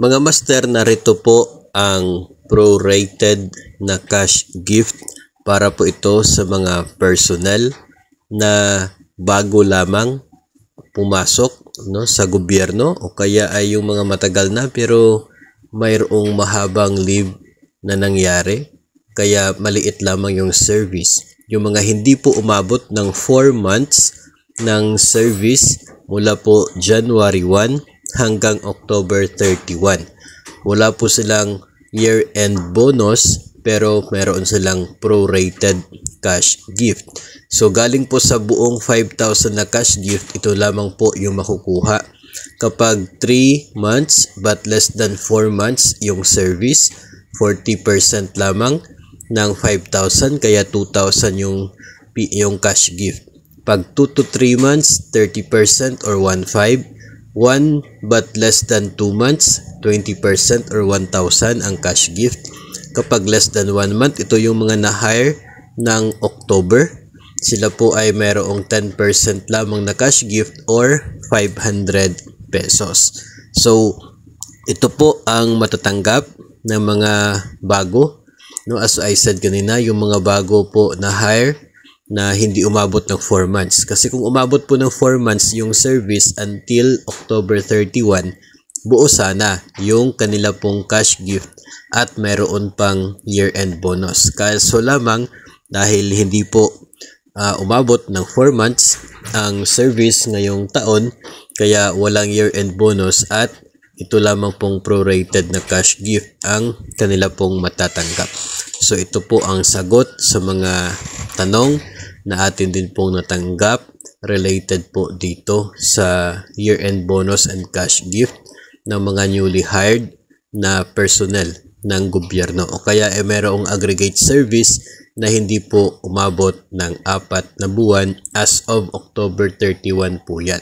Mga master, narito po ang prorated na cash gift para po ito sa mga personnel na bago lamang pumasok sa gobyerno o kaya ay yung mga matagal na pero mayroong mahabang leave na nangyari kaya maliit lamang yung service. Yung mga hindi po umabot ng 4 months ng service mula po January 1 hanggang October 31. Wala po silang year-end bonus pero meron silang prorated cash gift. So galing po sa buong 5,000 na cash gift, ito lamang po yung makukuha. Kapag 3 months but less than 4 months yung service, 40% lamang ng 5,000 kaya 2,000 yung cash gift. Pag 2 to 3 months, 30% or 1,500. 1 but less than 2 months, 20% or 1,000 ang cash gift. Kapag less than 1 month, ito yung mga na-hire ng October. Sila po ay mayroong 10% lamang na cash gift or 500 pesos. So, ito po ang matatanggap ng mga bago. As I said kanina, yung mga bago po na hire na hindi umabot ng 4 months. Kasi kung umabot po ng 4 months yung service until October 31, buo sana yung kanila pong cash gift at meron pang year-end bonus. Kaso lamang dahil hindi po umabot ng 4 months ang service ngayong taon, kaya walang year-end bonus at ito lamang pong prorated na cash gift ang kanila pong matatanggap. So ito po ang sagot sa mga tanong na atin din pong natanggap related po dito sa year-end bonus and cash gift ng mga newly hired na personnel ng gobyerno o kaya mayroong aggregate service na hindi po umabot ng 4 na buwan as of October 31 po yan.